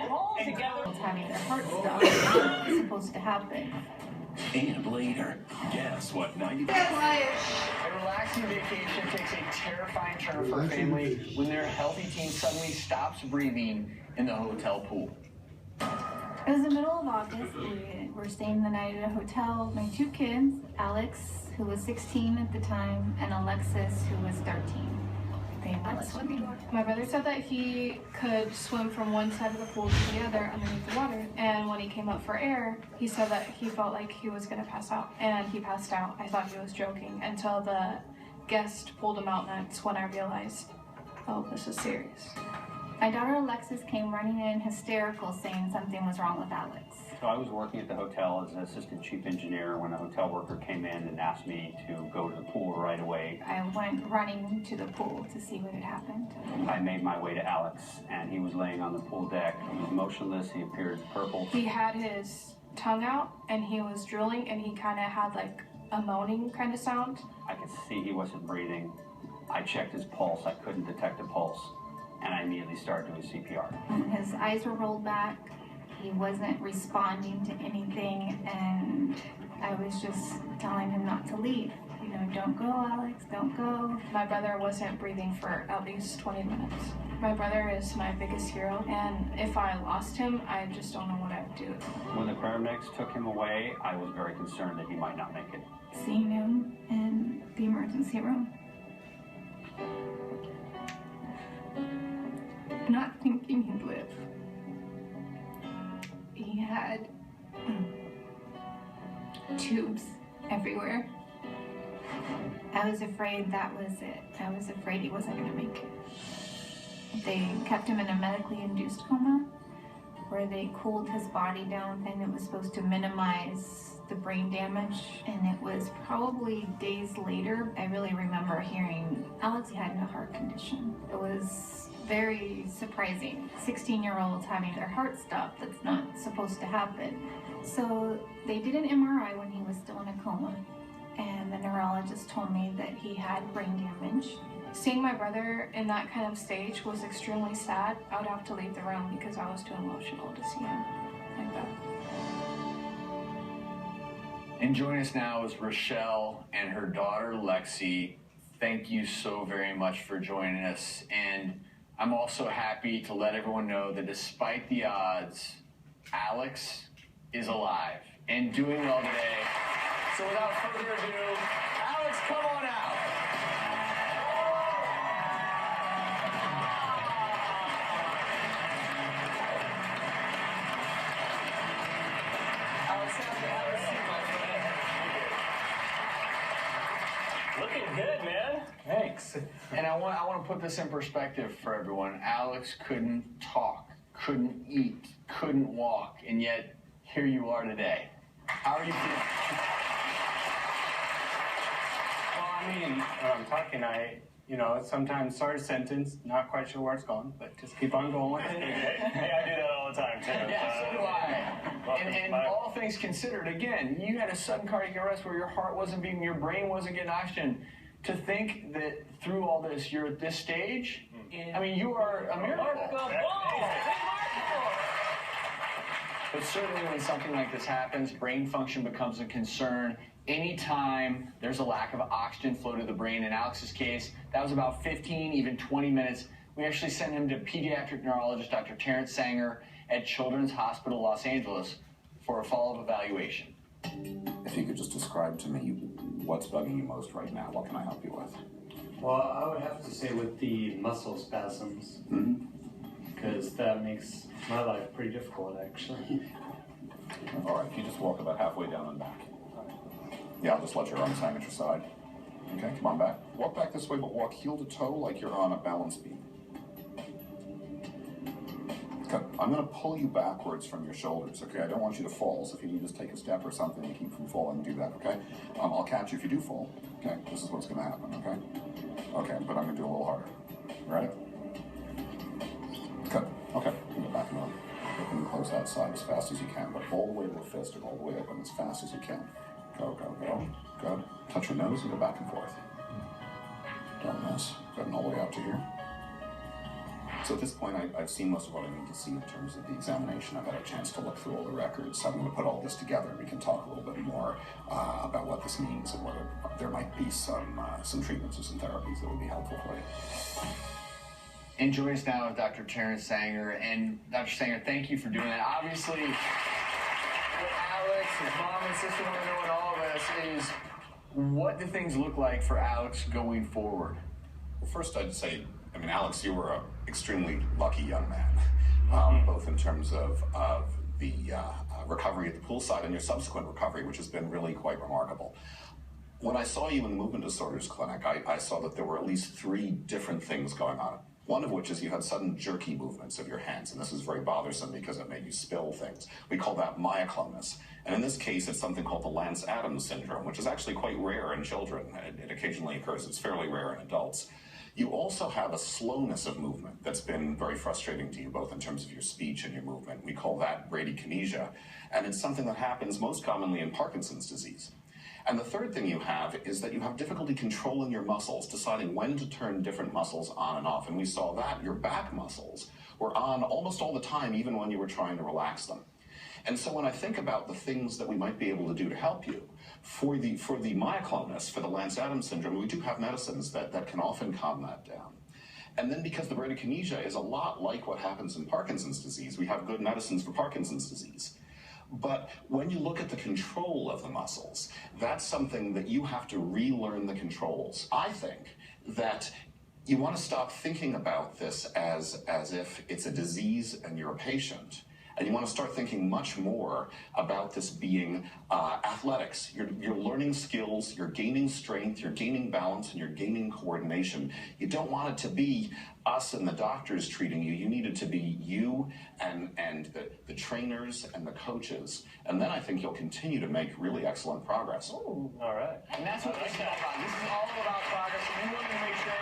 all together. Having their heart stop. It's supposed to happen. And later, guess what 90... A relaxing vacation takes a terrifying turn for a family when their healthy teen suddenly stops breathing in the hotel pool. It was the middle of August. We were staying the night at a hotel. My two kids, Alex, who was 16 at the time, and Alexis, who was 13. They went swimming. My brother said that he could swim from one side of the pool to the other underneath the water. And when he came up for air, he said that he felt like he was going to pass out. And he passed out. I thought he was joking until the guest pulled him out, and that's when I realized, oh, this is serious. My daughter Alexis came running in hysterical saying something was wrong with Alex. So I was working at the hotel as an assistant chief engineer when a hotel worker came in and asked me to go to the pool right away. I went running to the pool to see what had happened. I made my way to Alex, and he was laying on the pool deck. He was motionless. He appeared purple. He had his tongue out, and he was drooling, and he kind of had like a moaning kind of sound. I could see he wasn't breathing. I checked his pulse. I couldn't detect a pulse. And I immediately started doing CPR. His eyes were rolled back. He wasn't responding to anything, and I was just telling him not to leave. You know, don't go, Alex, don't go. My brother wasn't breathing for at least 20 minutes. My brother is my biggest hero, and if I lost him, I just don't know what I'd do. When the paramedics took him away, I was very concerned that he might not make it. Seeing him in the emergency room, not thinking he'd live. He had tubes everywhere. I was afraid that was it. I was afraid he wasn't going to make it. They kept him in a medically induced coma where they cooled his body down, and it was supposed to minimize the brain damage. And it was probably days later, I really remember hearing Alex had a heart condition. It was very surprising. 16-year-olds having their heart stop, that's not supposed to happen. So they did an MRI when he was still in a coma, and the neurologist told me that he had brain damage. Seeing my brother in that kind of stage was extremely sad. I would have to leave the room because I was too emotional to see him like that. And joining us now is Rochelle and her daughter Lexi. Thank you so very much for joining us. And I'm also happy to let everyone know that despite the odds, Alex is alive and doing well today. So without further ado, Alex, come on out. Alex, have a seat, my friend. Looking good, man. Thanks. And I want to put this in perspective for everyone. Alex couldn't talk, couldn't eat, couldn't walk, and yet here you are today. How are you feeling? Well, I mean, when I'm talking, sometimes start a sentence, not quite sure where it's going, but just keep on going with it. Hey, I do that all the time, too. Yeah, so do I. And all things considered, again, you had a sudden cardiac arrest where your heart wasn't beating, your brain wasn't getting oxygen. To think that through all this, you're at this stage, I mean, you are a miracle. But certainly when something like this happens, brain function becomes a concern. Anytime there's a lack of oxygen flow to the brain, in Alex's case, that was about 15, even 20 minutes. We actually sent him to pediatric neurologist Dr. Terrence Sanger at Children's Hospital Los Angeles for a follow-up evaluation. If you could just describe to me what's bugging you most right now, what can I help you with? Well, I would have to say with the muscle spasms, because that makes my life pretty difficult, actually. All right, if you just walk about halfway down and back. Yeah, I'll just let your arms hang at your side. Okay, come on back. Walk back this way, but walk heel to toe like you're on a balance beam. Okay, I'm going to pull you backwards from your shoulders, okay? I don't want you to fall, so if you need to just take a step or something to keep from falling, do that, okay? I'll catch you if you do fall, okay? This is what's going to happen, okay? Okay, but I'm going to do a little harder. Ready? Good. Okay, go back and up. Open and close that side as fast as you can, but all the way to the fist and all the way open as fast as you can. Go, go, go. Good. Touch your nose and go back and forth. Don't miss. Good, and all the way out to here. So at this point, I've seen most of what I need to see in terms of the examination. I've had a chance to look through all the records. So I'm going to put all this together and we can talk a little bit more about what this means and whether there might be some treatments or some therapies that would be helpful for you. And joining us now is Dr. Terrence Sanger. And Dr. Sanger, thank you for doing that. Obviously, what Alex, his mom and sister want to know in all of this is, what do things look like for Alex going forward? Well, first I'd say, I mean, Alex, you were an extremely lucky young man, both in terms of the recovery at the poolside and your subsequent recovery, which has been really quite remarkable. When I saw you in the movement disorders clinic, I saw that there were at least 3 different things going on. One of which is you had sudden jerky movements of your hands, and this is very bothersome because it made you spill things. We call that myoclonus. And in this case, it's something called the Lance-Adams syndrome, which is actually quite rare in children. It occasionally occurs. It's fairly rare in adults. You also have a slowness of movement that's been very frustrating to you, both in terms of your speech and your movement. We call that bradykinesia, and it's something that happens most commonly in Parkinson's disease. And the third thing you have is that you have difficulty controlling your muscles, deciding when to turn different muscles on and off. And we saw that your back muscles were on almost all the time, even when you were trying to relax them. And so when I think about the things that we might be able to do to help you, for the myoclonus, for the Lance-Adams syndrome, we do have medicines that can often calm that down. And then because the bradykinesia is a lot like what happens in Parkinson's disease, we have good medicines for Parkinson's disease. But when you look at the control of the muscles, that's something that you have to relearn the controls. I think that you want to stop thinking about this as if it's a disease and you're a patient. And you want to start thinking much more about this being athletics. You're learning skills, you're gaining strength, you're gaining balance, and you're gaining coordination. You don't want it to be us and the doctors treating you. You need it to be you and the trainers and the coaches. And then I think you'll continue to make really excellent progress. Ooh, all right. And that's what this is all about. This is all about progress. And we want to make sure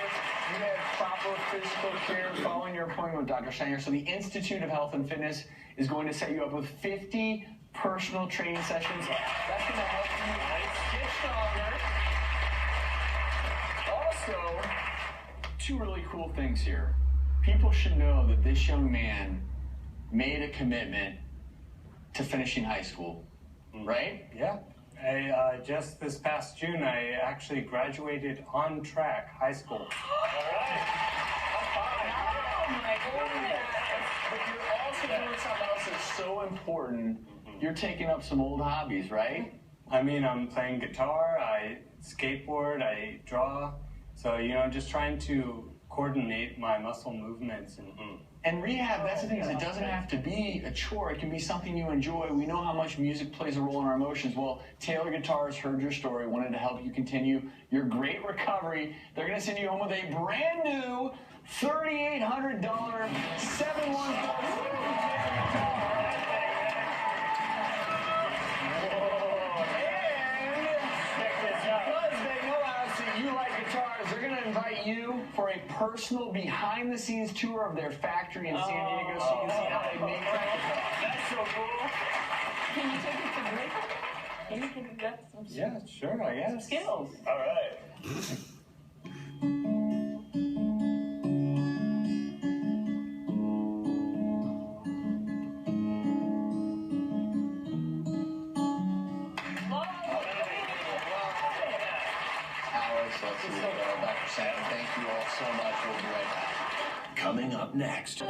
you have proper physical care following your appointment with Dr. Sanger. So the Institute of Health and Fitness is going to set you up with 50 personal training sessions. That's going to help you get stronger. Also, 2 really cool things here. People should know that this young man made a commitment to finishing high school, right? Yeah. Just this past June, I actually graduated on track high school. But you're also doing something else that's so important. You're taking up some old hobbies, right? I mean, I'm playing guitar, I skateboard, I draw. So, just trying to coordinate my muscle movements. And rehab, that's the thing, is it doesn't have to be a chore. It can be something you enjoy. We know how much music plays a role in our emotions. Well, Taylor Guitars heard your story, wanted to help you continue your great recovery. They're going to send you home with a brand new $3,800 714. You for a personal behind-the-scenes tour of their factory in San Diego, so you can see how they make that. That's so cool. Can you take it to break? Can you get some Yeah, sure, I guess. skills? All right. Dr. Sanger, thank you all so much. We'll be right back. Coming up next.